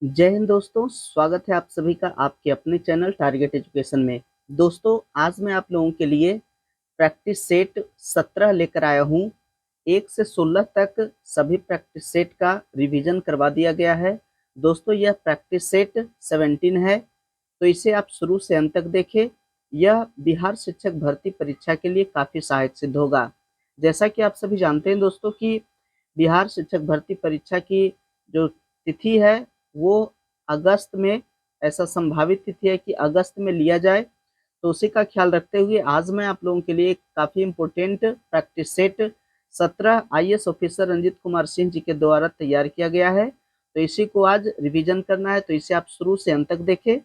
जय हिंद दोस्तों, स्वागत है आप सभी का आपके अपने चैनल टारगेट एजुकेशन में। दोस्तों, आज मैं आप लोगों के लिए प्रैक्टिस सेट 17 लेकर आया हूं। 1 से 16 तक सभी प्रैक्टिस सेट का रिवीजन करवा दिया गया है। दोस्तों, यह प्रैक्टिस सेट 17 है, तो इसे आप शुरू से अंत तक देखें। यह बिहार शिक्षक भर्ती परीक्षा के लिए काफ़ी सहायक सिद्ध होगा। जैसा कि आप सभी जानते हैं दोस्तों कि बिहार शिक्षक भर्ती परीक्षा की जो तिथि है वो अगस्त में, ऐसा संभावित तिथि है कि अगस्त में लिया जाए। तो उसी का ख्याल रखते हुए आज मैं आप लोगों के लिए एक काफ़ी important practice set 17 IAS officer Ranjit Kumar Singh ji के द्वारा तैयार किया गया है। तो इसी को आज रिवीजन करना है, तो इसे आप शुरू से अंत तक देखें।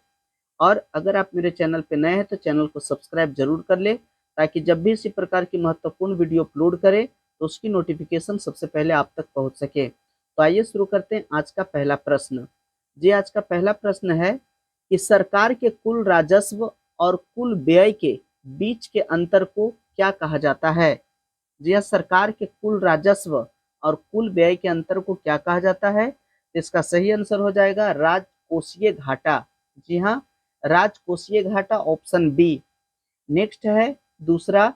और अगर आप मेरे चैनल पर नए हैं तो चैनल को सब्सक्राइब जरूर कर ले, ताकि जब भी इसी प्रकार की महत्वपूर्ण वीडियो अपलोड करें तो उसकी नोटिफिकेशन सबसे पहले आप तक पहुंच सके। तो आइए शुरू करते हैं आज का पहला प्रश्न। जी, आज का पहला प्रश्न है कि सरकार के कुल राजस्व और कुल व्यय के बीच के अंतर को क्या कहा जाता है। जी हाँ, सरकार के कुल राजस्व और कुल व्यय के अंतर को क्या कहा जाता है। तो इसका सही आंसर हो जाएगा राजकोषीय घाटा। जी हाँ, राजकोषीय घाटा, ऑप्शन बी। नेक्स्ट है दूसरा,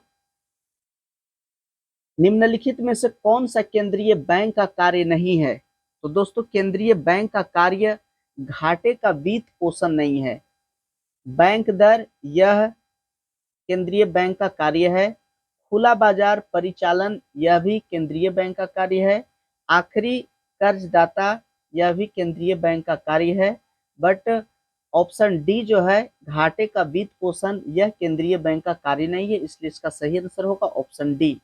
निम्नलिखित में से कौन सा केंद्रीय बैंक का कार्य नहीं है। तो दोस्तों, केंद्रीय बैंक का कार्य घाटे का वित्त पोषण नहीं है। बैंक दर, यह केंद्रीय बैंक का कार्य है। खुला बाजार परिचालन, यह भी केंद्रीय बैंक का कार्य है। आखिरी कर्जदाता, यह भी केंद्रीय बैंक का कार्य है। बट ऑप्शन डी जो है, घाटे का वित्त पोषण, यह केंद्रीय बैंक का कार्य नहीं है, इसलिए इसका सही आंसर होगा ऑप्शन डी।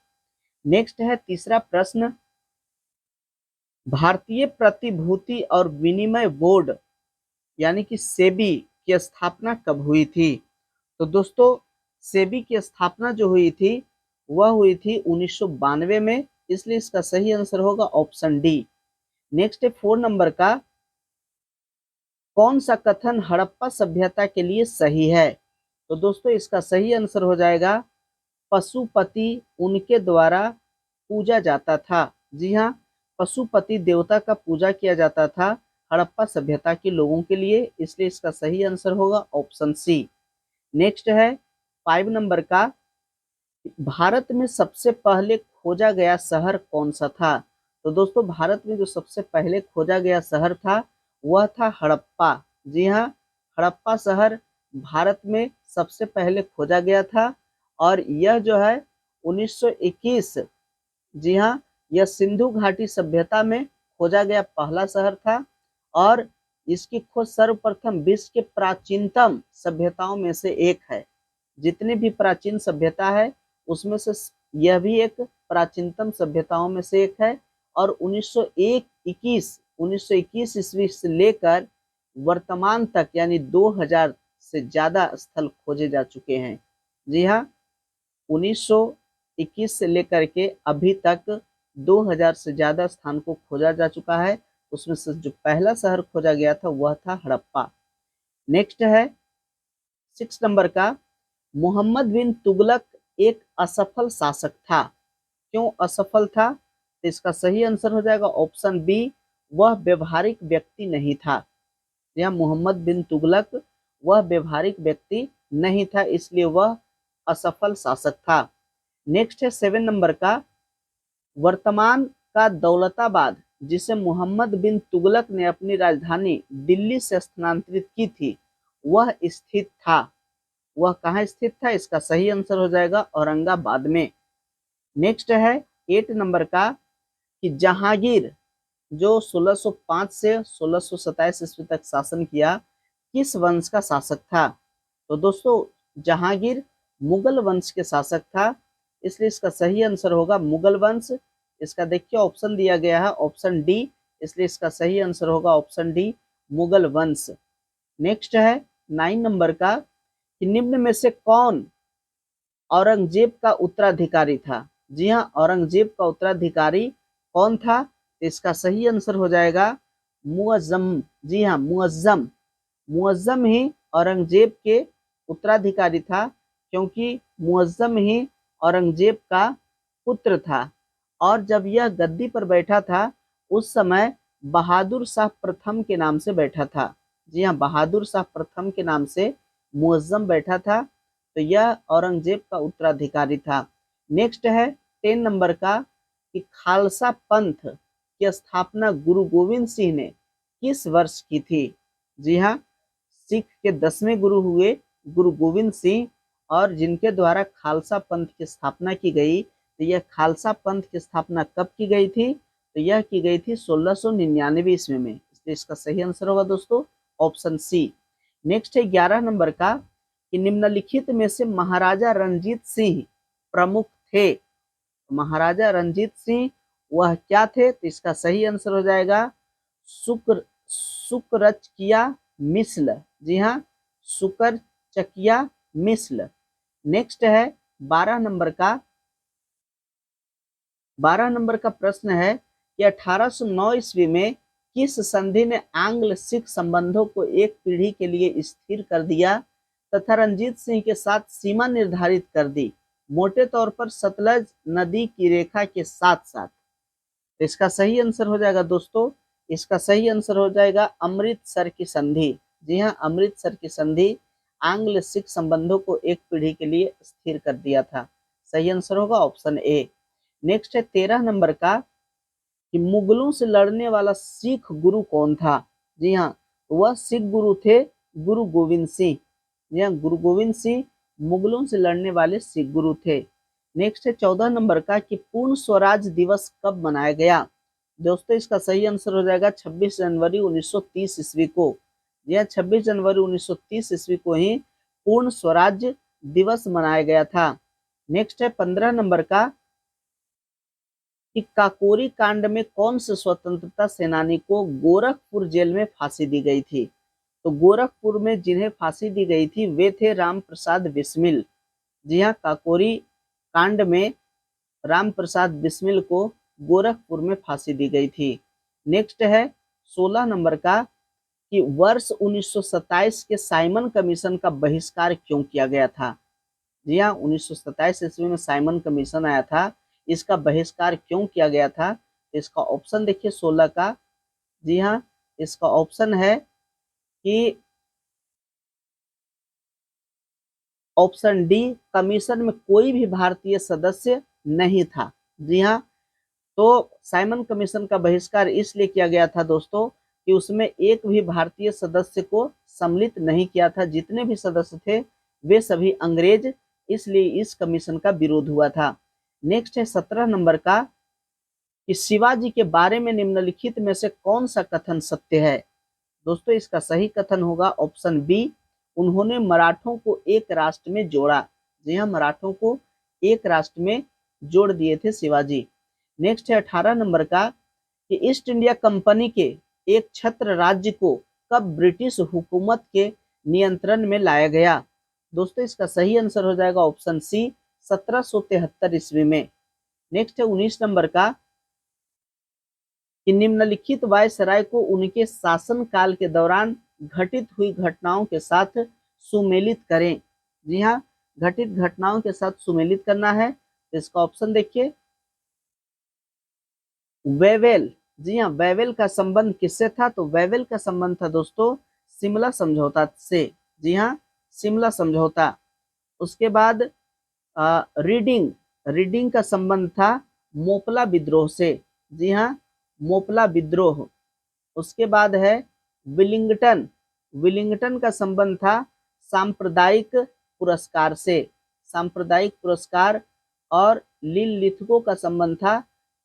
नेक्स्ट है तीसरा प्रश्न, भारतीय प्रतिभूति और विनिमय बोर्ड यानी कि सेबी की स्थापना कब हुई थी। तो दोस्तों, सेबी की स्थापना जो हुई थी वह हुई थी 1992 में, इसलिए इसका सही आंसर होगा ऑप्शन डी। नेक्स्ट है 4 नंबर का, कौन सा कथन हड़प्पा सभ्यता के लिए सही है। तो दोस्तों, इसका सही आंसर हो जाएगा पशुपति उनके द्वारा पूजा जाता था। जी हाँ, पशुपति देवता का पूजा किया जाता था हड़प्पा सभ्यता के लोगों के लिए, इसलिए इसका सही आंसर होगा ऑप्शन सी। नेक्स्ट है 5 नंबर का, भारत में सबसे पहले खोजा गया शहर कौन सा था। तो दोस्तों, भारत में जो सबसे पहले खोजा गया शहर था वह था हड़प्पा। जी हाँ, हड़प्पा शहर भारत में सबसे पहले खोजा गया था और यह जो है 1921, जी हाँ, यह सिंधु घाटी सभ्यता में खोजा गया पहला शहर था और इसकी खोज सर्वप्रथम विश्व के प्राचीनतम सभ्यताओं में से एक है। जितनी भी प्राचीन सभ्यता है उसमें से यह भी एक प्राचीनतम सभ्यताओं में से एक है। और 1921 ईस्वी से लेकर वर्तमान तक यानी 2000 से ज़्यादा स्थल खोजे जा चुके हैं। जी हाँ, 1921 से लेकर के अभी तक 2000 से ज़्यादा स्थान को खोजा जा चुका है। उसमें से जो पहला शहर खोजा गया था वह था हड़प्पा। नेक्स्ट है 6 नंबर का, मोहम्मद बिन तुगलक एक असफल शासक था। क्यों असफल था। तो इसका सही आंसर हो जाएगा ऑप्शन बी, वह व्यवहारिक व्यक्ति नहीं था। यह मोहम्मद बिन तुगलक वह व्यवहारिक व्यक्ति नहीं था, इसलिए वह असफल शासक था। नेक्स्ट है 7 नंबर का, वर्तमान का दौलताबाद जिसे मोहम्मद बिन तुगलक ने अपनी राजधानी दिल्ली से स्थानांतरित की थी वह स्थित था, वह कहाँ स्थित था। इसका सही आंसर हो जाएगा औरंगाबाद में। नेक्स्ट है 8 नंबर का, कि जहांगीर जो 1605 से 1627 ईस्वी तक शासन किया किस वंश का शासक था। तो दोस्तों, जहांगीर मुगल वंश के शासक था, इसलिए इसका सही आंसर होगा मुगल वंश। इसका देखिए ऑप्शन दिया गया है ऑप्शन डी, इसलिए इसका सही आंसर होगा ऑप्शन डी, मुगल वंश। नेक्स्ट है 9 नंबर का, कि निम्न में से कौन औरंगजेब का उत्तराधिकारी था। जी हाँ, औरंगजेब का उत्तराधिकारी कौन था। तो इसका सही आंसर हो जाएगा मुअज्जम। जी हाँ, मुअज्जम। मुअज्जम ही औरंगजेब के उत्तराधिकारी था, क्योंकि मुअज्जम ही औरंगजेब का पुत्र था। और जब यह गद्दी पर बैठा था उस समय बहादुर शाह प्रथम के नाम से बैठा था। जी हाँ, बहादुर शाह प्रथम के नाम से मुअज्जम बैठा था, तो यह औरंगजेब का उत्तराधिकारी था। नेक्स्ट है 10 नंबर का कि खालसा पंथ की स्थापना गुरु गोविंद सिंह ने किस वर्ष की थी। जी हाँ, सिख के 10वें गुरु हुए गुरु गोविंद सिंह, और जिनके द्वारा खालसा पंथ की स्थापना की गई। तो यह खालसा पंथ की स्थापना कब की गई थी, तो यह की गई थी 1699 ईस्वी में। इसलिए इसका सही आंसर होगा दोस्तों ऑप्शन सी। नेक्स्ट है 11 नंबर का कि निम्नलिखित में से महाराजा रंजीत सिंह प्रमुख थे। महाराजा रंजीत सिंह वह क्या थे, तो इसका सही आंसर हो जाएगा शुक्र शुक्रचकिया मिस्ल। जी हाँ, शुक्रचकिया मिस्ल। नेक्स्ट है 12 नंबर का 12 नंबर का प्रश्न है कि 1809 ईस्वी में किस संधि ने आंग्ल सिख संबंधों को एक पीढ़ी के लिए स्थिर कर दिया तथा रंजीत सिंह के साथ सीमा निर्धारित कर दी, मोटे तौर पर सतलज नदी की रेखा के साथ साथ। तो इसका सही आंसर हो जाएगा दोस्तों, इसका सही आंसर हो जाएगा अमृतसर की संधि। जी हाँ, अमृतसर की संधि आंग्ल सिख संबंधों को एक पीढ़ी के लिए स्थिर कर दिया था। सही आंसर होगा ऑप्शन ए। नेक्स्ट है 13 नंबर का कि मुगलों से लड़ने वाला सिख गुरु कौन था। जी हाँ, वह सिख गुरु थे गुरु गोविंद सिंह। जी हाँ, गुरु गोविंद सिंह मुगलों से लड़ने वाले सिख गुरु थे। नेक्स्ट है 14 नंबर का कि पूर्ण स्वराज दिवस कब मनाया गया। दोस्तों इसका सही आंसर हो जाएगा 26 जनवरी 1930 ईस्वी को। जी हाँ, 26 जनवरी 1930 ईस्वी को ही पूर्ण स्वराज दिवस मनाया गया था। नेक्स्ट है 15 नंबर का कि काकोरी कांड में कौन से स्वतंत्रता सेनानी को गोरखपुर जेल में फांसी दी गई थी। तो गोरखपुर में जिन्हें फांसी दी गई थी वे थे राम प्रसाद बिस्मिल। जी हाँ, काकोरी कांड में राम प्रसाद बिस्मिल को गोरखपुर में फांसी दी गई थी। नेक्स्ट है 16 नंबर का कि वर्ष 1927 के साइमन कमीशन का बहिष्कार क्यों किया गया था। जी हाँ, 1927 ईस्वी में साइमन कमीशन आया था, इसका बहिष्कार क्यों किया गया था। इसका ऑप्शन देखिए 16 का। जी हाँ, इसका ऑप्शन है कि ऑप्शन डी, कमीशन में कोई भी भारतीय सदस्य नहीं था। जी हाँ, तो साइमन कमीशन का बहिष्कार इसलिए किया गया था दोस्तों कि उसमें एक भी भारतीय सदस्य को सम्मिलित नहीं किया था। जितने भी सदस्य थे वे सभी अंग्रेज, इसलिए इस कमीशन का विरोध हुआ था। नेक्स्ट है 17 नंबर का कि शिवाजी के बारे में निम्नलिखित में से कौन सा कथन सत्य है। दोस्तों इसका सही कथन होगा ऑप्शन बी, उन्होंने मराठों को एक राष्ट्र में जोड़ा। जी हाँ, मराठों को एक राष्ट्र में जोड़ दिए थे शिवाजी। नेक्स्ट है 18 नंबर का कि ईस्ट इंडिया कंपनी के एक छत्र राज्य को कब ब्रिटिश हुकूमत के नियंत्रण में लाया गया। दोस्तों इसका सही आंसर हो जाएगा ऑप्शन सी, 1773 ईस्वी में। नेक्स्ट है 19 नंबर का कि निम्नलिखित वायसराय को उनके शासन काल के दौरान घटित हुई घटनाओं के साथ सुमेलित करें। जी हाँ, घटित घटनाओं के साथ सुमेलित करना है। तो इसका ऑप्शन देखिए वेवेल। जी हाँ, वेवेल का संबंध किससे था, तो वेवेल का संबंध था दोस्तों शिमला समझौता से। जी हाँ, शिमला समझौता। उसके बाद रीडिंग रीडिंग का संबंध था मोपला विद्रोह से। जी हाँ, मोपला विद्रोह। उसके बाद है विलिंगटन। विलिंगटन का संबंध था सांप्रदायिक पुरस्कार से, सांप्रदायिक पुरस्कार। और लिथगो का संबंध था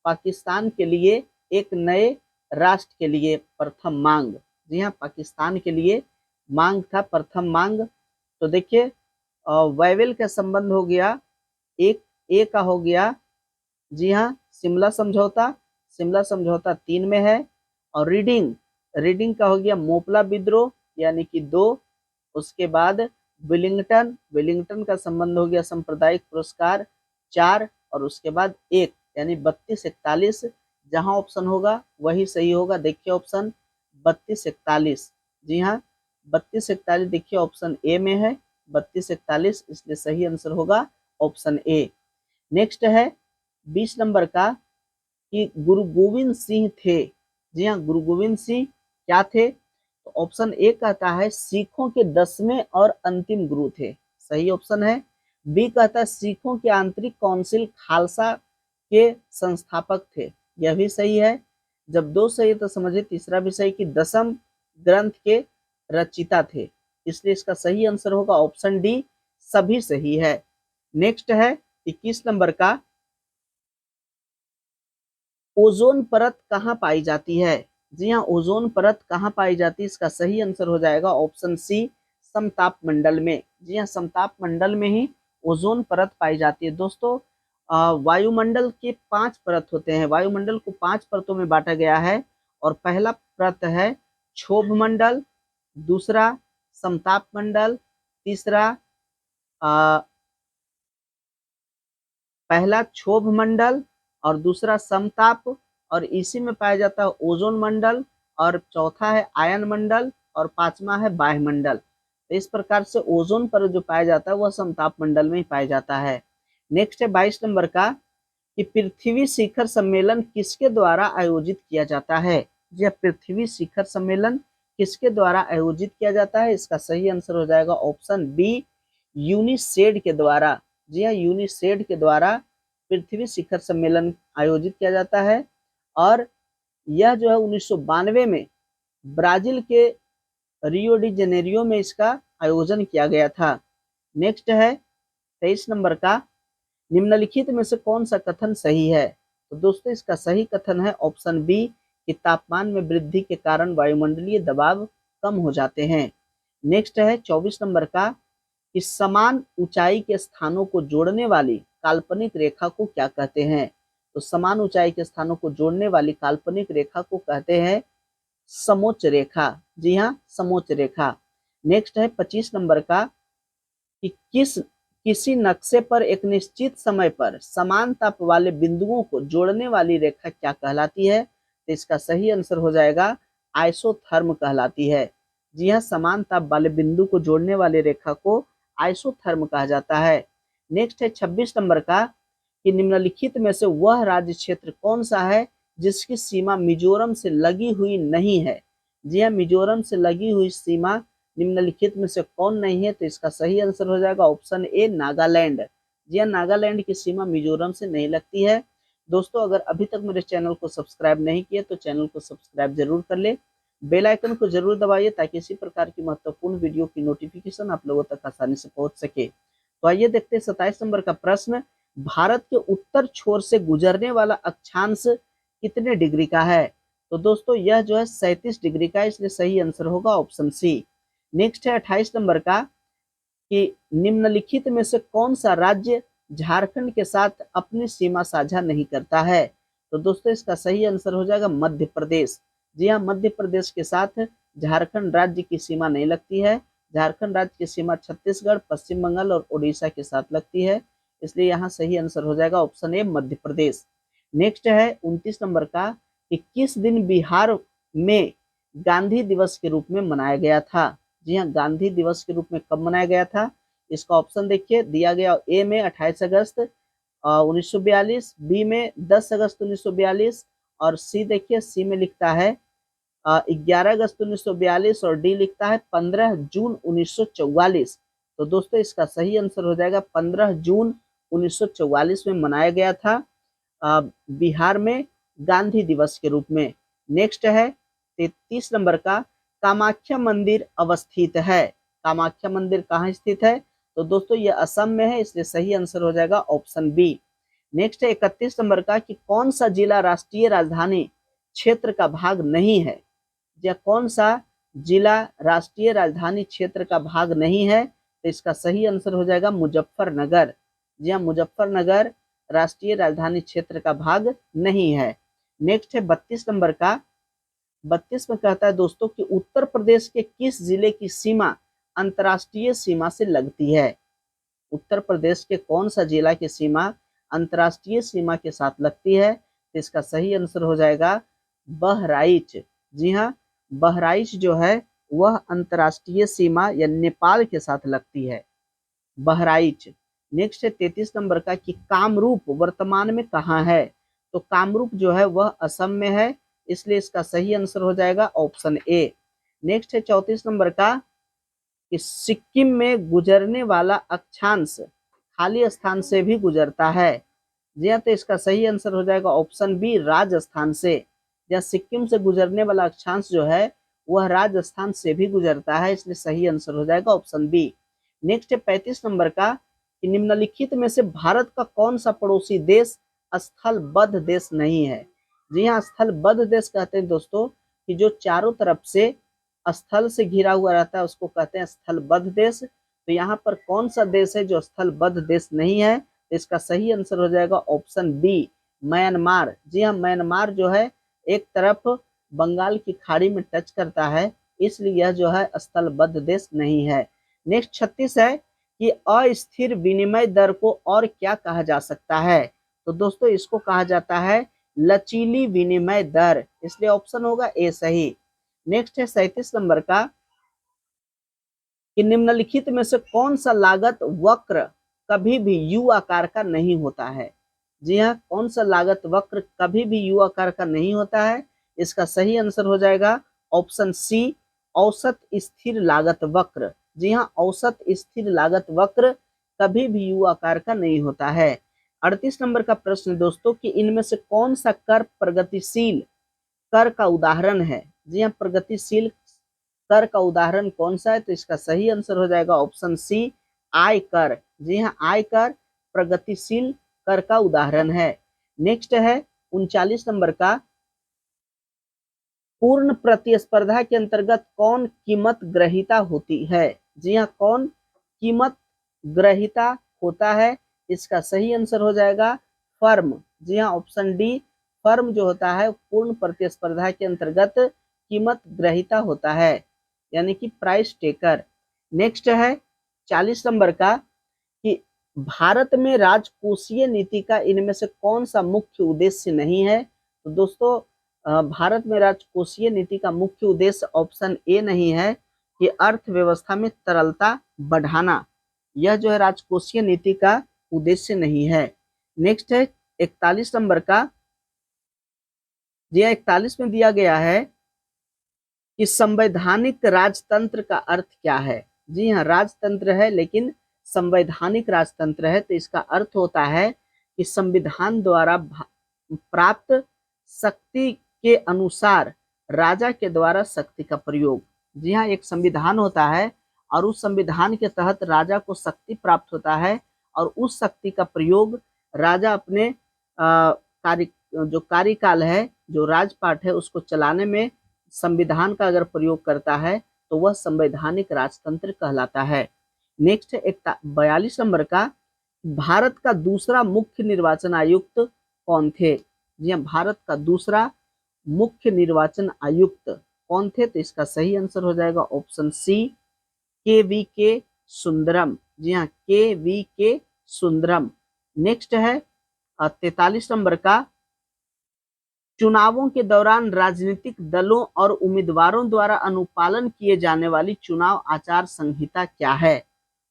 पाकिस्तान के लिए एक नए राष्ट्र के लिए प्रथम मांग। जी हाँ, पाकिस्तान के लिए मांग था प्रथम मांग। तो देखिए वेवेल का संबंध हो गया एक, ए का हो गया जी हाँ शिमला समझौता। शिमला समझौता 3 में है। और रीडिंग रीडिंग का हो गया मोपला विद्रोह यानी कि 2। उसके बाद विलिंगटन विलिंगटन का संबंध हो गया सांप्रदायिक पुरस्कार 4। और उसके बाद 1 यानी 3241। जहां ऑप्शन होगा वही सही होगा। देखिए ऑप्शन 3241। जी हाँ, 3241 देखिए ऑप्शन ए में है 3241, इसलिए सही आंसर होगा ऑप्शन ए। नेक्स्ट है 20 नंबर का कि गुरु गोविंद सिंह थे जी हाँ, गुरु गोविंद सिंह क्या थे? तो ऑप्शन ए कहता है सिखों के 10वें और अंतिम गुरु थे, सही ऑप्शन है। बी कहता है सिखों की आंतरिक काउंसिल खालसा के संस्थापक थे, यह भी सही है। जब दो सही है तो समझिए तीसरा भी सही कि 10म ग्रंथ के रचिता थे, इसलिए इसका सही आंसर होगा ऑप्शन डी, सभी सही है। नेक्स्ट है 21 नंबर का, ओजोन परत कहाँ पाई जाती है? जी हाँ, ओजोन परत कहाँ पाई जाती है? इसका सही आंसर हो जाएगा ऑप्शन सी, समताप मंडल में। जी हाँ, समताप मंडल में ही ओजोन परत पाई जाती है। दोस्तों, वायुमंडल के 5 परत होते हैं, वायुमंडल को 5 परतों में बांटा गया है। और पहला परत है क्षोभ मंडल, दूसरा समताप मंडल, तीसरा पहला क्षोभ मंडल और दूसरा समताप, और इसी में पाया जाता है ओजोन मंडल, और चौथा है आयन मंडल, और पांचवा है वायुमंडल। तो इस प्रकार से ओजोन पर जो पाया जाता है वह समताप मंडल में ही पाया जाता है। नेक्स्ट है 22 नंबर का, कि पृथ्वी शिखर सम्मेलन किसके द्वारा आयोजित किया जाता है? यह पृथ्वी शिखर सम्मेलन किसके द्वारा आयोजित किया जाता है? इसका सही आंसर हो जाएगा ऑप्शन बी, यूनिसेड के द्वारा। जी हाँ, यूनिसेड के द्वारा पृथ्वी शिखर सम्मेलन आयोजित किया जाता है। और यह जो है 1992 में ब्राजील के रियो डी जेनेरियो में इसका आयोजन किया गया था। नेक्स्ट है 23 नंबर का, निम्नलिखित में से कौन सा कथन सही है? तो दोस्तों, इसका सही कथन है ऑप्शन बी, कि तापमान में वृद्धि के कारण वायुमंडलीय दबाव कम हो जाते हैं। नेक्स्ट है 24 नंबर का, कि समान ऊंचाई के स्थानों को जोड़ने वाली काल्पनिक रेखा को क्या कहते हैं? तो समान ऊंचाई के स्थानों को जोड़ने वाली काल्पनिक रेखा को कहते हैं समोच्च रेखा। जी हाँ, समोच्च रेखा। नेक्स्ट है 25 नंबर का, कि किसी नक्शे पर एक निश्चित समय पर समान ताप वाले बिंदुओं को जोड़ने वाली रेखा क्या कहलाती है? तो इसका सही आंसर हो जाएगा आइसोथर्म कहलाती है। जी हाँ, समान ताप वाले बिंदु को जोड़ने वाली रेखा को आइसोथर्म कहा जाता है। नेक्स्ट है 26 नंबर का, कि निम्नलिखित में से वह राज्य क्षेत्र कौन सा है जिसकी सीमा मिजोरम से लगी हुई नहीं है? जी हाँ, मिजोरम से लगी हुई सीमा निम्नलिखित में से कौन नहीं है? तो इसका सही आंसर हो जाएगा ऑप्शन ए, नागालैंड। जी हाँ, नागालैंड की सीमा मिजोरम से नहीं लगती है। दोस्तों, अगर अभी तक मेरे चैनल को सब्सक्राइब नहीं किए तो चैनल को सब्सक्राइब जरूर कर ले, बेल आइकन को जरूर दबाइए ताकि इसी प्रकार की महत्वपूर्ण वीडियो की नोटिफिकेशन आप लोगों तक आसानी से पहुंच सके। तो आइए देखते हैं 27 नंबर का प्रश्न, भारत के उत्तर छोर से गुजरने वाला अक्षांश कितने डिग्री का है? तो दोस्तों, यह जो है 37 डिग्री का है, इसलिए सही आंसर होगा ऑप्शन सी। नेक्स्ट है 28 नंबर का, कि निम्नलिखित में से कौन सा राज्य झारखंड के साथ अपनी सीमा साझा नहीं करता है? तो दोस्तों, इसका सही आंसर हो जाएगा मध्य प्रदेश। जी हाँ, मध्य प्रदेश के साथ झारखंड राज्य की सीमा नहीं लगती है। झारखंड राज्य की सीमा छत्तीसगढ़, पश्चिम बंगाल और उड़ीसा के साथ लगती है, इसलिए यहाँ सही आंसर हो जाएगा option A, Madhya Pradesh. Next है 29 नंबर का, कि किस दिन बिहार में गांधी दिवस के रूप में मनाया गया था? जी हाँ, गांधी दिवस के रूप में कब मनाया गया था? इसका ऑप्शन देखिए दिया गया, ए में 28 अगस्त 1942, बी में 10 अगस्त 1942, और सी देखिए, सी में लिखता है 11 अगस्त 1942, और डी लिखता है 15 जून 1944। तो दोस्तों, इसका सही आंसर हो जाएगा 15 जून 1944 में मनाया गया था बिहार में गांधी दिवस के रूप में। नेक्स्ट है 33 नंबर का, कामाख्या मंदिर अवस्थित है। कामाख्या मंदिर कहाँ स्थित है? तो दोस्तों, ये असम में है, इसलिए सही आंसर हो जाएगा ऑप्शन बी। नेक्स्ट है 31 नंबर का, कि कौन सा जिला राष्ट्रीय राजधानी क्षेत्र का भाग नहीं है? या कौन सा जिला राष्ट्रीय राजधानी क्षेत्र का भाग नहीं है? तो इसका सही आंसर हो जाएगा मुजफ्फरनगर। जी हाँ, मुजफ्फरनगर राष्ट्रीय राजधानी क्षेत्र का भाग नहीं है। नेक्स्ट है 32 नंबर का, 32 में कहता है दोस्तों, कि उत्तर प्रदेश के किस जिले की सीमा अंतर्राष्ट्रीय सीमा से लगती है? उत्तर प्रदेश के कौन सा जिला की सीमा अंतर्राष्ट्रीय सीमा के साथ लगती है? तो इसका सही आंसर हो जाएगा बहराइच। जी हाँ, बहराइच जो है वह अंतर्राष्ट्रीय सीमा या नेपाल के साथ लगती है, बहराइच। नेक्स्ट है 33 नंबर का, कि कामरूप वर्तमान में कहाँ है? तो कामरूप जो है वह असम में है, इसलिए इसका सही आंसर हो जाएगा ऑप्शन ए। नेक्स्ट है 34 नंबर का कि सिक्किम में गुजरने वाला अक्षांश खाली स्थान से भी गुजरता है। जी हाँ, तो इसका सही आंसर हो जाएगा ऑप्शन बी राजस्थान से। जहाँ सिक्किम से गुजरने वाला अक्षांश जो है वह राजस्थान से भी गुजरता है, इसलिए सही आंसर हो जाएगा ऑप्शन बी। नेक्स्ट है 35 नंबर का कि निम्नलिखित में से भारत का कौन सा पड़ोसी देश स्थलबद्ध देश नहीं है। जी हाँ, स्थलबद्ध देश कहते हैं दोस्तों कि जो चारों तरफ से स्थल से घिरा हुआ रहता है उसको कहते हैं स्थलबद्ध देश। तो यहाँ पर कौन सा देश है जो स्थलबद्ध देश नहीं है, तो इसका सही आंसर हो जाएगा ऑप्शन बी म्यांमार। जी हाँ, म्यांमार जो है एक तरफ बंगाल की खाड़ी में टच करता है, इसलिए यह जो है स्थलबद्ध देश नहीं है। नेक्स्ट 36 है कि अस्थिर विनिमय दर को और क्या कहा जा सकता है। तो दोस्तों इसको कहा जाता है लचीली विनिमय दर, इसलिए ऑप्शन होगा ए सही। नेक्स्ट है 37 नंबर का कि निम्नलिखित में से कौन सा लागत वक्र कभी भी यू आकार का नहीं होता है। जी हाँ, कौन सा लागत वक्र कभी भी यू आकार का नहीं होता है, इसका सही आंसर हो जाएगा ऑप्शन सी औसत स्थिर लागत वक्र। जी हाँ, औसत स्थिर लागत वक्र कभी भी यू आकार का नहीं होता है। 38 नंबर का प्रश्न दोस्तों कि इनमें से कौन सा कर प्रगतिशील कर का उदाहरण है। जी हाँ, प्रगतिशील कर का उदाहरण कौन सा है, तो इसका सही आंसर हो जाएगा ऑप्शन सी आयकर। जी हाँ, आयकर प्रगतिशील कर का उदाहरण है। नेक्स्ट है 39 नंबर का पूर्ण प्रतिस्पर्धा के अंतर्गत कौन कीमत ग्रहीता होती है। जी हाँ, कौन कीमत ग्रहीता होता है, इसका सही आंसर हो जाएगा फर्म। जी हाँ, ऑप्शन डी फर्म जो होता है पूर्ण प्रतिस्पर्धा के अंतर्गत कीमत ग्रहीता होता है, यानी कि प्राइस टेकर। नेक्स्ट है 40 नंबर का कि भारत में राजकोषीय नीति का इनमें से कौन सा मुख्य उद्देश्य नहीं है। तो दोस्तों भारत में राजकोषीय नीति का मुख्य उद्देश्य ऑप्शन ए नहीं है कि अर्थव्यवस्था में तरलता बढ़ाना, यह जो है राजकोषीय नीति का उद्देश्य नहीं है। नेक्स्ट है 41 नंबर का, जी 41 में दिया गया है कि संवैधानिक राजतंत्र का अर्थ क्या है। जी हाँ, राजतंत्र है लेकिन संवैधानिक राजतंत्र है, तो इसका अर्थ होता है कि संविधान द्वारा प्राप्त शक्ति के अनुसार राजा के द्वारा शक्ति का प्रयोग। जी हाँ, एक संविधान होता है और उस संविधान के तहत राजा को शक्ति प्राप्त होता है और उस शक्ति का प्रयोग राजा अपने कार्य जो कार्यकाल है, जो राजपाट है उसको चलाने में संविधान का अगर प्रयोग करता है तो वह संवैधानिक राजतंत्र कहलाता है। नेक्स्ट है 42 नंबर का, भारत का दूसरा मुख्य निर्वाचन आयुक्त कौन थे। जी हाँ, भारत का दूसरा मुख्य निर्वाचन आयुक्त कौन थे, तो इसका सही आंसर हो जाएगा ऑप्शन सी के सुंदरम। जी हाँ, के सुंदरम। नेक्स्ट है 43 नंबर का, चुनावों के दौरान राजनीतिक दलों और उम्मीदवारों द्वारा अनुपालन किए जाने वाली चुनाव आचार संहिता क्या है।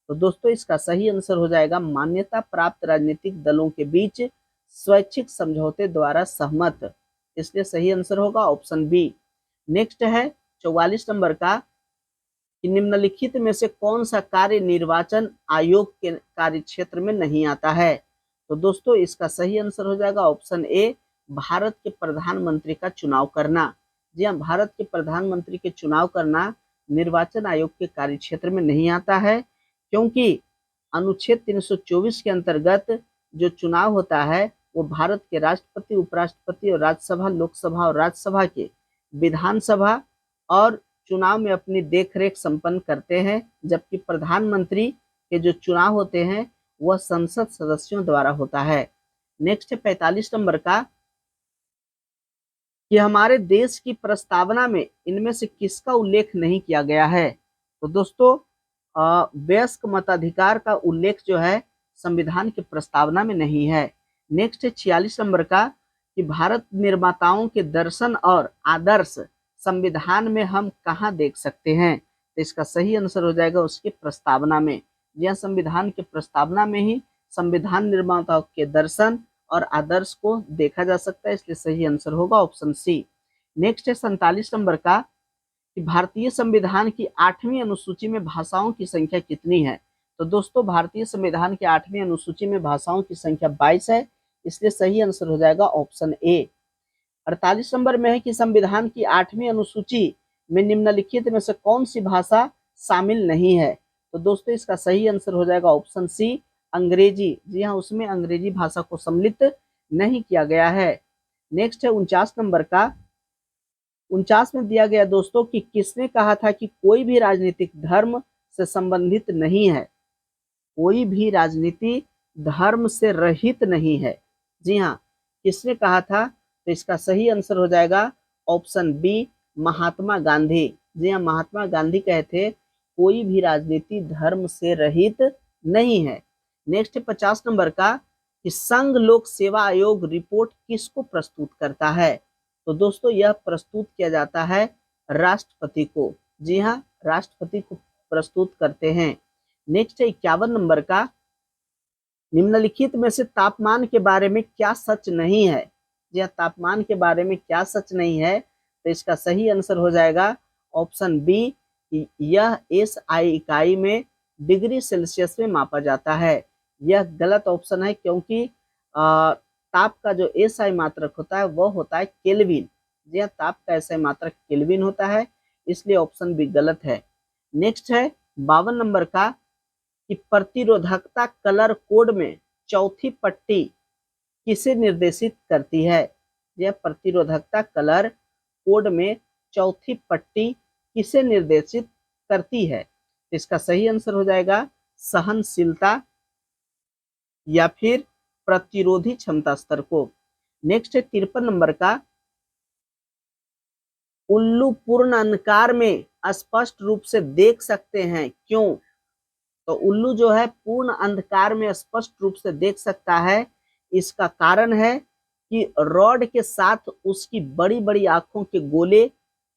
तो दोस्तों इसका सही आंसर हो जाएगा मान्यता प्राप्त राजनीतिक दलों के बीच स्वैच्छिक समझौते द्वारा सहमत, इसलिए सही आंसर होगा ऑप्शन बी। नेक्स्ट है 44 नंबर का कि निम्नलिखित में से कौन सा कार्य निर्वाचन आयोग के कार्य क्षेत्र में नहीं आता है। तो दोस्तों इसका सही आंसर हो जाएगा ऑप्शन ए भारत के प्रधानमंत्री का चुनाव करना। जी हाँ, भारत के प्रधानमंत्री के चुनाव करना निर्वाचन आयोग के कार्य क्षेत्र में नहीं आता है, क्योंकि अनुच्छेद 324 के अंतर्गत जो चुनाव होता है वो भारत के राष्ट्रपति, उपराष्ट्रपति और राज्यसभा, लोकसभा और राज्यसभा के विधानसभा और चुनाव में अपनी देखरेख संपन्न करते हैं, जबकि प्रधानमंत्री के जो चुनाव होते हैं वह संसद सदस्यों द्वारा होता है। नेक्स्ट है 45 नंबर का कि हमारे देश की प्रस्तावना में इनमें से किसका उल्लेख नहीं किया गया है। तो दोस्तों वयस्क मताधिकार का उल्लेख जो है संविधान की प्रस्तावना में नहीं है। नेक्स्ट है 46 नंबर का कि भारत निर्माताओं के दर्शन और आदर्श संविधान में हम कहाँ देख सकते हैं, तो इसका सही आंसर हो जाएगा उसकी प्रस्तावना में। यह संविधान की प्रस्तावना में ही संविधान निर्माताओं के दर्शन और आदर्श को देखा जा सकता है, इसलिए सही आंसर होगा ऑप्शन सी। नेक्स्ट है 47 नंबर का कि भारतीय संविधान की 8वीं अनुसूची में भाषाओं की संख्या कितनी है। तो दोस्तों भारतीय संविधान की 8वीं अनुसूची में भाषाओं की संख्या 22 है, इसलिए सही आंसर हो जाएगा ऑप्शन ए। 48 नंबर में है कि संविधान की 8वीं अनुसूची में निम्नलिखित में से कौन सी भाषा शामिल नहीं है। तो दोस्तों इसका सही आंसर हो जाएगा ऑप्शन सी अंग्रेजी। जी हाँ, उसमें अंग्रेजी भाषा को सम्मिलित नहीं किया गया है। नेक्स्ट है 49 नंबर का। 49 में दिया गया दोस्तों कि किसने कहा था कि कोई भी राजनीतिक धर्म से संबंधित नहीं है। कोई भी राजनीति धर्म से रहित नहीं है। जी हाँ, किसने कहा था। तो इसका सही आंसर हो जाएगा ऑप्शन बी महात्मा गांधी। जी हाँ, महात्मा गांधी कहे थे कोई भी राजनीति धर्म से रहित नहीं है। नेक्स्ट 50 नंबर का कि संघ लोक सेवा आयोग रिपोर्ट किसको प्रस्तुत करता है। तो दोस्तों यह प्रस्तुत किया जाता है राष्ट्रपति को। जी हाँ, राष्ट्रपति को प्रस्तुत करते हैं। नेक्स्ट है 51 नंबर का। निम्नलिखित में से तापमान के बारे में क्या सच नहीं है। यह तापमान के बारे में क्या सच नहीं है। तो इसका सही आंसर हो जाएगा ऑप्शन बी, यह एसआई इकाई में डिग्री सेल्सियस में मापा जाता है। यह गलत ऑप्शन है क्योंकि ताप का जो एसआई मात्रक होता है वह होता है केल्विन। यह ताप का एसआई मात्रक केल्विन होता है, इसलिए ऑप्शन बी गलत है। नेक्स्ट है 52 नंबर का कि प्रतिरोधकता कलर कोड में चौथी पट्टी किसे निर्देशित करती है। यह प्रतिरोधकता कलर कोड में चौथी पट्टी किसे निर्देशित करती है। इसका सही आंसर हो जाएगा सहनशीलता या फिर प्रतिरोधी क्षमता स्तर को। नेक्स्ट है 53 नंबर का। उल्लू पूर्ण अंधकार में स्पष्ट रूप से देख सकते हैं, क्यों। तो उल्लू जो है पूर्ण अंधकार में स्पष्ट रूप से देख सकता है। इसका कारण है कि रॉड के साथ उसकी बड़ी बड़ी आंखों के गोले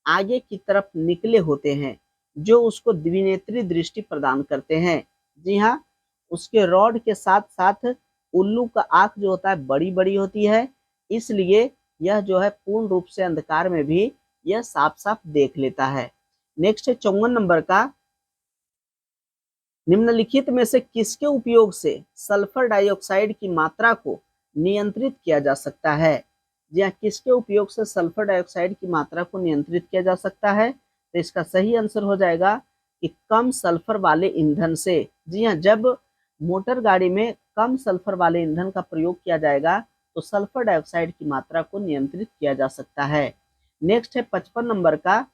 आगे की तरफ निकले होते हैं, जो उसको द्विनेत्री दृष्टि प्रदान करते हैं। जी हाँ, उसके रॉड के साथ साथ उल्लू का आंख जो होता है बड़ी बड़ी होती है, इसलिए यह जो है पूर्ण रूप से अंधकार में भी यह साफ साफ देख लेता है। नेक्स्ट है 54 नंबर का। निम्नलिखित में से किसके उपयोग से सल्फर डाइऑक्साइड की मात्रा को नियंत्रित किया जा सकता है। जी हाँ, किसके उपयोग से सल्फर डाइऑक्साइड की मात्रा को नियंत्रित किया जा सकता है। तो इसका सही आंसर हो जाएगा कि कम सल्फर वाले ईंधन से। जी हाँ, जब मोटर गाड़ी में कम सल्फर वाले ईंधन का प्रयोग किया जाएगा तो सल्फर डाइऑक्साइड की मात्रा को नियंत्रित किया जा सकता है। नेक्स्ट है 55 नंबर का।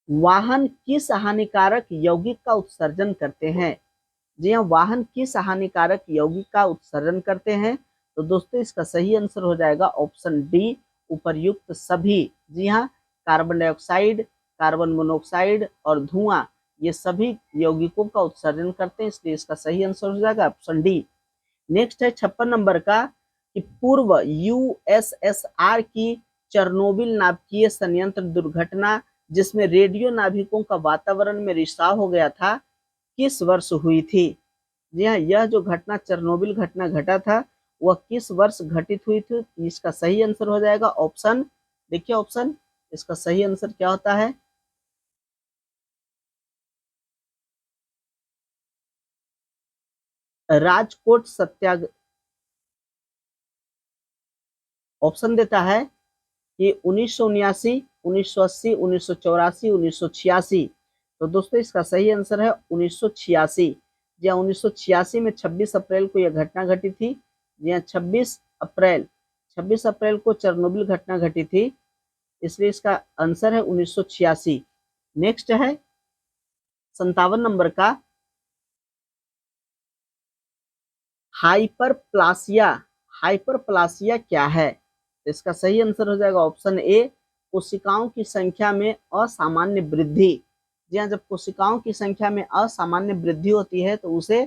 वाहन किस हानिकारक यौगिक का उत्सर्जन करते हैं। जी हाँ, वाहन किस हानिकारक यौगिक का उत्सर्जन करते हैं। तो दोस्तों इसका सही आंसर हो जाएगा ऑप्शन डी उपर्युक्त सभी। जी हाँ, कार्बन डाइऑक्साइड, कार्बन मोनोऑक्साइड और धुआं ये सभी यौगिकों का उत्सर्जन करते हैं, इसलिए इसका सही आंसर हो जाएगा ऑप्शन डी। नेक्स्ट है 56 नंबर का कि पूर्व यूएसएसआर की चेरनोबिल नाभिकीय संयंत्र दुर्घटना जिसमें रेडियो नाभिकों का वातावरण में रिसाव हो गया था किस वर्ष हुई थी। जी हाँ, यह जो घटना चेरनोबिल घटना घटा था वह किस वर्ष घटित हुई थी। इसका सही आंसर हो जाएगा ऑप्शन, देखिए ऑप्शन, इसका सही आंसर क्या होता है। राजकोट सत्याग्रह ऑप्शन देता है कि 1979, 1980, 1984, 1986। तो दोस्तों इसका सही आंसर है 1986। जी हाँ, 1986 में 26 अप्रैल को यह घटना घटी थी। जी हाँ, 26 अप्रैल को चेरनोबिल घटना घटी थी, इसलिए इसका आंसर है 1986। नेक्स्ट है 57 नंबर का। हाइपरप्लासिया, हाइपरप्लासिया क्या है। तो इसका सही आंसर हो जाएगा ऑप्शन ए कोशिकाओं की संख्या में असामान्य वृद्धि। जी हाँ, जब कोशिकाओं की संख्या में असामान्य वृद्धि होती है तो उसे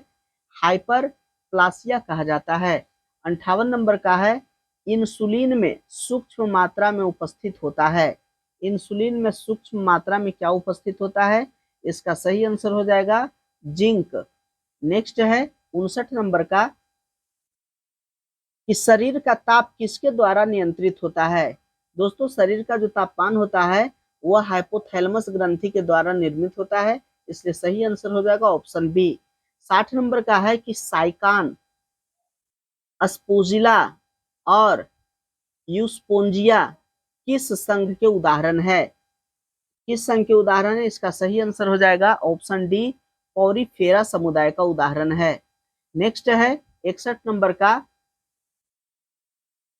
हाइपरप्लासिया कहा जाता है। 58 नंबर का है इंसुलिन में सूक्ष्म मात्रा में उपस्थित होता है। इंसुलिन में सूक्ष्म मात्रा में क्या उपस्थित होता है। इसका सही आंसर हो जाएगा जिंक। नेक्स्ट है 59 नंबर का कि शरीर का ताप किसके द्वारा नियंत्रित होता है। दोस्तों शरीर का जो तापमान होता है वह हाइपोथैलेमस ग्रंथि के द्वारा निर्मित होता है, इसलिए सही आंसर हो जाएगा ऑप्शन बी। 60 नंबर का है कि साइकान, स्पोजिला और यूस्पोंजिया किस संघ के उदाहरण है? किस संघ के उदाहरण है? इसका सही आंसर हो जाएगा ऑप्शन डी, पॉरीफेरा समुदाय का उदाहरण है। नेक्स्ट है 61 नंबर का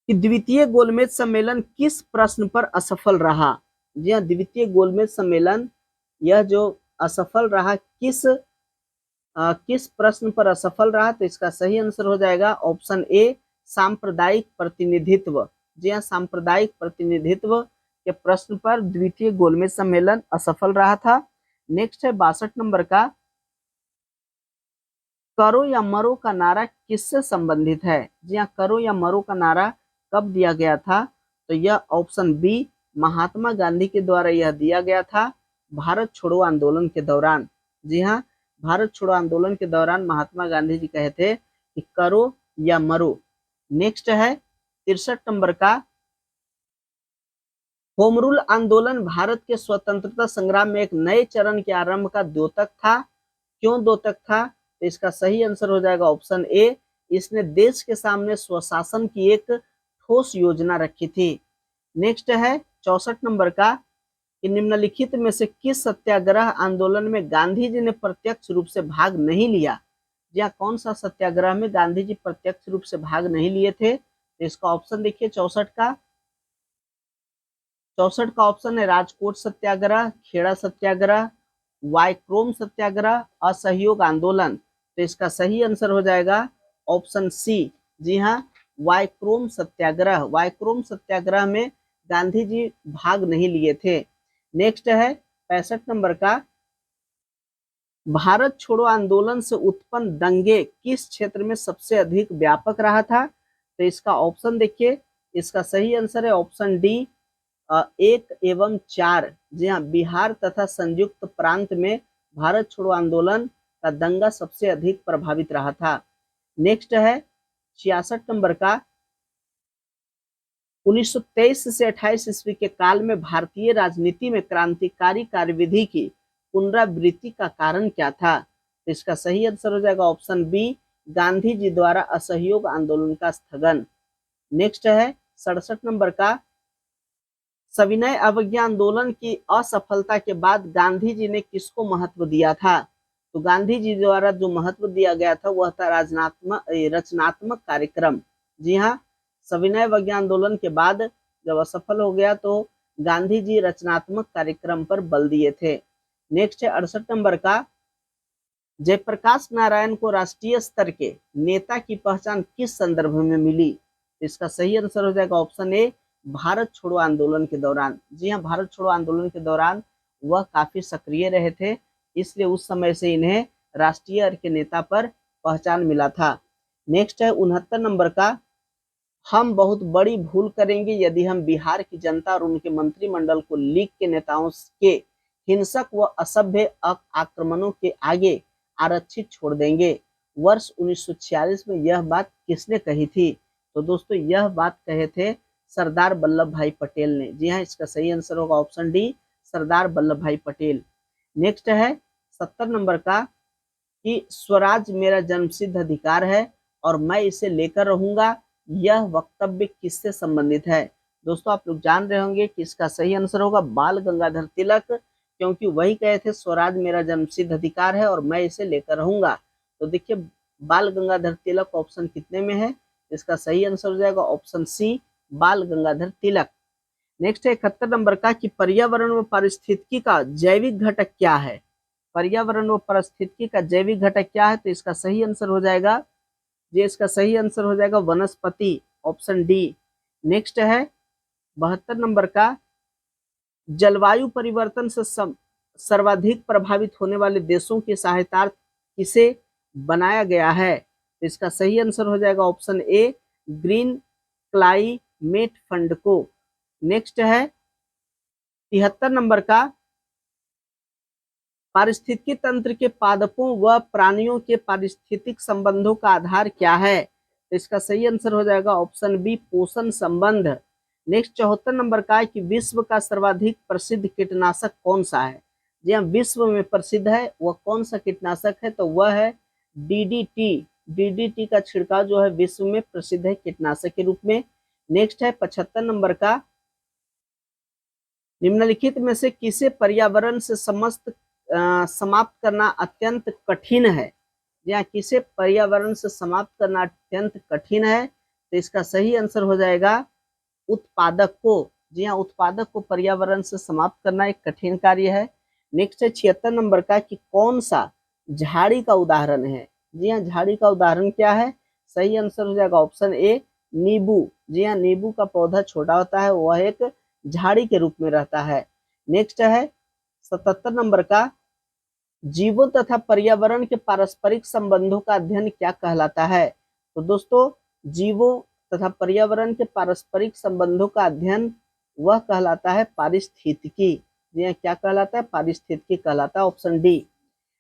कि द्वितीय गोलमेज सम्मेलन किस प्रश्न पर असफल रहा? जी हाँ, द्वितीय गोलमेज सम्मेलन यह जो असफल रहा किस प्रश्न पर असफल रहा? तो इसका सही आंसर हो जाएगा ऑप्शन ए, सांप्रदायिक प्रतिनिधित्व। जी हाँ, सांप्रदायिक प्रतिनिधित्व के प्रश्न पर द्वितीय गोलमेज सम्मेलन असफल रहा था। नेक्स्ट है 62 नंबर का, करो या मरो का नारा किससे संबंधित है? जी हाँ, करो या मरो का नारा कब दिया गया था? तो यह ऑप्शन बी, महात्मा गांधी के द्वारा यह दिया गया था भारत छोड़ो आंदोलन के दौरान। जी हाँ, भारत छोड़ो आंदोलन के दौरान महात्मा गांधी जी कहे थे कि करो या मरो। नेक्स्ट है 63 नंबर का, होम रूल आंदोलन भारत के स्वतंत्रता संग्राम में एक नए चरण के आरंभ का द्योतक था। क्यों द्योतक था? तो इसका सही आंसर हो जाएगा ऑप्शन ए, इसने देश के सामने स्वशासन की एक ठोस योजना रखी थी। नेक्स्ट है 64 नंबर का कि निम्नलिखित में से किस सत्याग्रह आंदोलन में गांधी जी ने प्रत्यक्ष रूप से भाग नहीं लिया? या कौन सा सत्याग्रह में गांधी जी प्रत्यक्ष रूप से भाग नहीं लिए थे? तो इसका ऑप्शन देखिए 64 का, 64 का ऑप्शन है राजकोट सत्याग्रह, खेड़ा सत्याग्रह, वाइक्रोम सत्याग्रह, असहयोग आंदोलन। तो इसका सही आंसर हो जाएगा ऑप्शन सी। जी हाँ, वाइक्रोम सत्याग्रह। वाइक्रोम सत्याग्रह में गांधी जी भाग नहीं लिए थे। नेक्स्ट है 65 नंबर का, भारत छोड़ो आंदोलन से उत्पन्न दंगे किस क्षेत्र में सबसे अधिक व्यापक रहा था? तो इसका ऑप्शन देखिए, इसका सही आंसर है ऑप्शन डी, 1 एवं 4। जी हाँ, बिहार तथा संयुक्त प्रांत में भारत छोड़ो आंदोलन का दंगा सबसे अधिक प्रभावित रहा था। नेक्स्ट है 66 नंबर का, 1923 से 28 ईस्वी के काल में भारतीय राजनीति में क्रांतिकारी कार्यविधि की पुनरावृत्ति का कारण क्या था? तो इसका सही आंसर हो जाएगा ऑप्शन बी, गांधी जी द्वारा असहयोग आंदोलन का स्थगन। नेक्स्ट है 67 नंबर का, सविनय अवज्ञा आंदोलन की असफलता के बाद गांधी जी ने किसको महत्व दिया था? तो गांधी जी द्वारा जो महत्व दिया गया था वह था रचनात्मक कार्यक्रम। जी हाँ, सविनय अवज्ञा आंदोलन के बाद जब असफल हो गया तो गांधी जी रचनात्मक कार्यक्रम पर बल दिए थे। नेक्स्ट है 68 नंबर का, जयप्रकाश नारायण को राष्ट्रीय स्तर के नेता की पहचान किस संदर्भ में मिली? इसका सही आंसर हो जाएगा ऑप्शन ए, भारत छोड़ो आंदोलन के दौरान। जी हाँ, भारत छोड़ो आंदोलन के दौरान वह काफी सक्रिय रहे थे, इसलिए उस समय से इन्हें राष्ट्रीय स्तर के नेता पर पहचान मिला था। नेक्स्ट है 69 नंबर का, हम बहुत बड़ी भूल करेंगे यदि हम बिहार की जनता और उनके मंत्रिमंडल को लीग के नेताओं के हिंसक व असभ्य आक्रमणों के आगे आरक्षित छोड़ देंगे। वर्ष 1946 में यह बात किसने कही थी? तो दोस्तों यह बात कहे थे सरदार वल्लभ भाई पटेल ने। जी हाँ, इसका सही आंसर होगा ऑप्शन डी, सरदार वल्लभ भाई पटेल। नेक्स्ट है 70 नंबर का कि स्वराज मेरा जन्मसिद्ध अधिकार है और मैं इसे लेकर रहूंगा, यह वक्तव्य किससे संबंधित है? दोस्तों आप लोग जान रहे होंगे कि इसका सही आंसर होगा बाल गंगाधर तिलक, क्योंकि वही कहे थे स्वराज मेरा जन्मसिद्ध अधिकार है और मैं इसे लेकर रहूंगा। तो देखिए बाल गंगाधर तिलक ऑप्शन कितने में है? इसका सही आंसर हो जाएगा ऑप्शन सी, बाल गंगाधर तिलक। नेक्स्ट है 71 नंबर का कि पर्यावरण व पारिस्थितिकी का जैविक घटक क्या है? पर्यावरण व पारिस्थितिकी का जैविक घटक क्या है? तो इसका सही आंसर हो जाएगा, ये इसका सही आंसर हो जाएगा वनस्पति, ऑप्शन डी। नेक्स्ट है 72 नंबर का, जलवायु परिवर्तन से सर्वाधिक प्रभावित होने वाले देशों की सहायता किसे बनाया गया है? तो इसका सही आंसर हो जाएगा option A, green climate fund को। नेक्स्ट है 73 नंबर का, पारिस्थितिकी तंत्र के पादपों व प्राणियों के पारिस्थितिक संबंधों का आधार क्या है? तो इसका सही आंसर हो जाएगा ऑप्शन बी, पोषण संबंध। नेक्स्ट 74 नंबर का है कि विश्व का सर्वाधिक प्रसिद्ध कीटनाशक कौन सा है। जी हाँ, विश्व में प्रसिद्ध है वह कौन सा कीटनाशक है, तो वह है डीडीटी। डीडीटी का छिड़काव जो है विश्व में प्रसिद्ध है कीटनाशक के रूप में। नेक्स्ट है 75 नंबर का, निम्नलिखित में से किसे पर्यावरण से समाप्त करना अत्यंत कठिन है। या किसे पर्यावरण से समाप्त करना अत्यंत कठिन है, तो इसका सही आंसर हो जाएगा उत्पादक को। जी हाँ, उत्पादक को पर्यावरण से समाप्त करना एक कठिन कार्य है। नेक्स्ट है 76 नंबर का कि कौन सा झाड़ी का उदाहरण है। जी हाँ, झाड़ी का उदाहरण क्या है, सही आंसर हो जाएगा ऑप्शन ए नींबू। जी हाँ, नींबू का पौधा छोटा होता है, वह एक झाड़ी के रूप में रहता है। नेक्स्ट है 77 नंबर का, जीवों तथा पर्यावरण के पारस्परिक संबंधों का अध्ययन क्या कहलाता है। तो दोस्तों, जीवों तथा पर्यावरण के पारस्परिक संबंधों का अध्ययन वह कहलाता है पारिस्थितिकी। जी क्या कहलाता है, पारिस्थितिकी कहलाता है, ऑप्शन डी।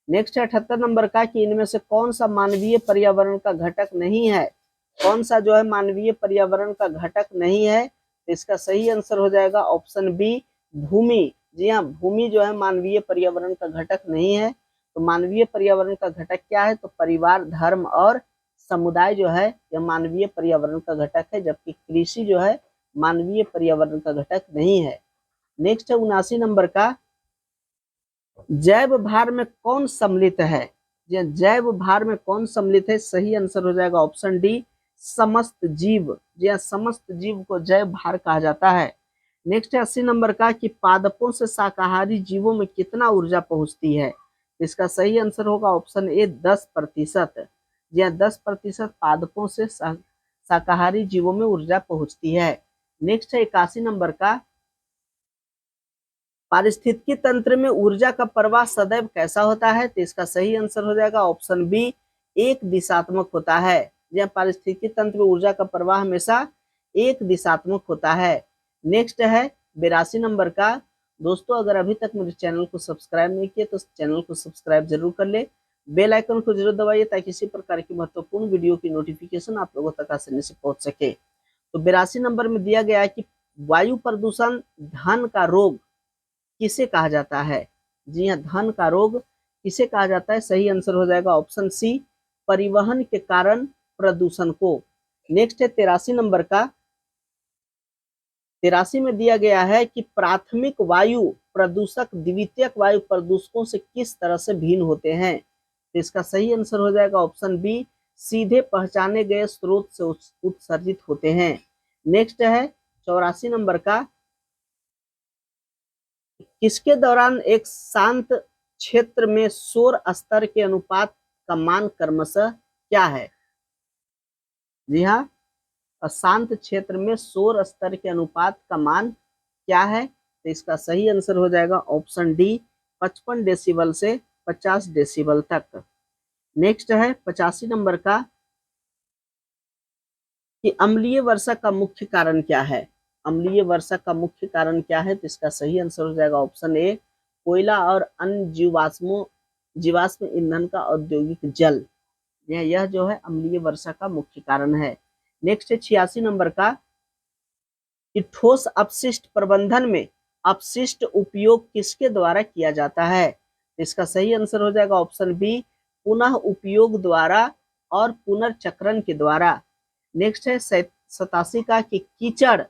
नेक्स्ट है 78 नंबर का कि इनमें से कौन सा मानवीय पर्यावरण का घटक नहीं है। कौन सा जो है मानवीय पर्यावरण का घटक नहीं है, तो इसका सही आंसर हो जाएगा ऑप्शन बी भूमि। जी हाँ, भूमि जो है मानवीय पर्यावरण का घटक नहीं है। तो मानवीय पर्यावरण का घटक क्या है, तो परिवार, धर्म और समुदाय जो है यह मानवीय पर्यावरण का घटक है, जबकि कृषि जो है मानवीय पर्यावरण का घटक नहीं है। नेक्स्ट है 79 नंबर का, जैव भार में कौन सम्मिलित है। जैव भार में कौन सम्मिलित है, सही आंसर हो जाएगा ऑप्शन डी समस्त जीव। जी हाँ, समस्त जीव को जैव भार कहा जाता है। नेक्स्ट है 80 नंबर का कि पादपों से शाकाहारी जीवों में कितना ऊर्जा पहुंचती है। इसका सही आंसर होगा ऑप्शन ए 10%। जी हाँ, 10% पादपों से शाकाहारी जीवों में ऊर्जा पहुंचती है। नेक्स्ट है 81 नंबर का, पारिस्थितिकी तंत्र में ऊर्जा का प्रवाह सदैव कैसा होता है, तो इसका सही आंसर हो जाएगा ऑप्शन बी एक दिशात्मक होता है। जब पारिस्थितिकी तंत्र में ऊर्जा का प्रवाह हमेशा एक दिशात्मक होता है। नेक्स्ट है 82 नंबर का, दोस्तों अगर अभी तक मेरे चैनल को सब्सक्राइब नहीं किया तो चैनल को सब्सक्राइब जरूर कर ले, बेल आइकन को जरूर दबाइए ताकि इसी प्रकार की महत्वपूर्ण वीडियो की नोटिफिकेशन आप लोगों तक आसानी से पहुंच सके। तो 82 नंबर में दिया गया है कि वायु प्रदूषण धन का रोग किसे कहा जाता है। जी हाँ, धन का रोग किसे कहा जाता है, सही आंसर हो जाएगा ऑप्शन सी परिवहन के कारण प्रदूषण को। नेक्स्ट है 83 नंबर का, 83 में दिया गया है कि प्राथमिक वायु प्रदूषक द्वितीयक वायु प्रदूषकों से किस तरह से भिन्न होते हैं। तो इसका सही आंसर हो जाएगा ऑप्शन बी सीधे पहचाने गए स्रोत से उत्सर्जित होते हैं। नेक्स्ट है 84 नंबर का, किसके दौरान एक शांत क्षेत्र में शोर स्तर के अनुपात का मान क्रमशः क्या है। जी हाँ, अशांत क्षेत्र में शोर स्तर के अनुपात का मान क्या है, तो इसका सही आंसर हो जाएगा ऑप्शन डी 55 डेसिबल से 50 डेसिबल तक। नेक्स्ट है 85 नंबर का, कि अम्लीय वर्षा का मुख्य कारण क्या है। अम्लीय वर्षा का मुख्य कारण क्या है, तो इसका सही आंसर हो जाएगा ऑप्शन ए कोयला और अन्य जीवाश्म ईंधन का औद्योगिक जल। यह जो है अम्लीय वर्षा का मुख्य कारण है। नेक्स्ट है 86 नंबर का, कि ठोस अपशिष्ट प्रबंधन में अपशिष्ट उपयोग किसके द्वारा किया जाता है। इसका सही आंसर हो जाएगा ऑप्शन बी पुनः उपयोग द्वारा और पुनर्चक्रण के द्वारा। नेक्स्ट है 87 का, कि कीचड़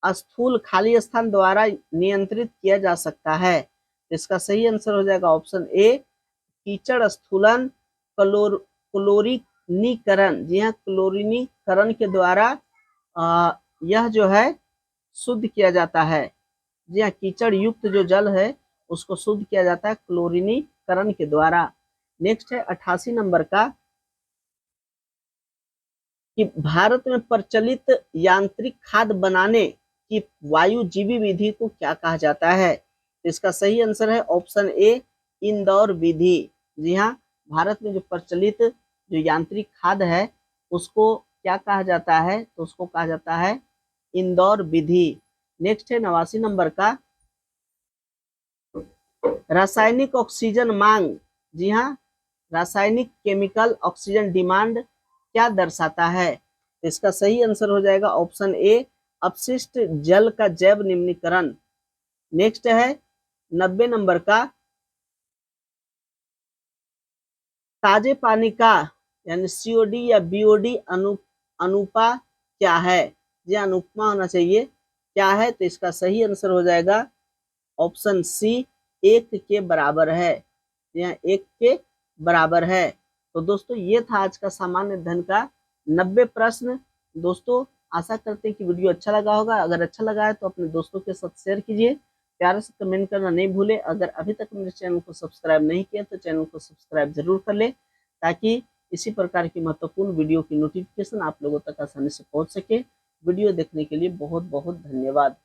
स्थूल खाली स्थान द्वारा नियंत्रित किया जा सकता है। इसका सही आंसर हो जाएगा ऑप्शन ए कीचड़ स्थूलन क्लोरीनीकरण। जी हाँ, क्लोरीनीकरण के द्वारा यह जो है शुद्ध किया जाता है। जी हाँ, कीचड़ युक्त जो जल है उसको शुद्ध किया जाता है क्लोरीनीकरण के द्वारा। नेक्स्ट है 88 नंबर का, कि भारत में प्रचलित यांत्रिक खाद बनाने की वायुजीवी विधि को क्या कहा जाता है। इसका सही आंसर है ऑप्शन ए इंदौर विधि। जी हाँ, भारत में जो प्रचलित जो यांत्रिक खाद है उसको क्या कहा जाता है, तो उसको कहा जाता है इंदौर विधि। नेक्स्ट है 89 नंबर का, रासायनिक ऑक्सीजन मांग। जी हाँ, रासायनिक केमिकल ऑक्सीजन डिमांड क्या दर्शाता है। इसका सही आंसर हो जाएगा ऑप्शन ए अपशिष्ट जल का जैव निम्नीकरण। नेक्स्ट है 90 नंबर का ताजे पानी का यानी COD या BOD अनुपा क्या है? ये अनुपमा होना चाहिए। क्या है? तो इसका सही आंसर हो जाएगा ऑप्शन सी, 1 के बराबर है। यहाँ 1 के बराबर है। तो दोस्तों ये था आज का सामान्य अध्ययन का 90 प्रश्न। दोस्तों आशा करते हैं कि वीडियो अच्छा लगा होगा। अगर अच्छा लगा है तो अपने दोस्तों के साथ शेयर कीजिए, प्यार से कमेंट करना नहीं भूले। अगर अभी तक मेरे चैनल को सब्सक्राइब नहीं किया तो चैनल को सब्सक्राइब जरूर कर ले, ताकि इसी प्रकार की महत्वपूर्ण वीडियो की नोटिफिकेशन आप लोगों तक आसानी से पहुंच सके। वीडियो देखने के लिए बहुत बहुत धन्यवाद।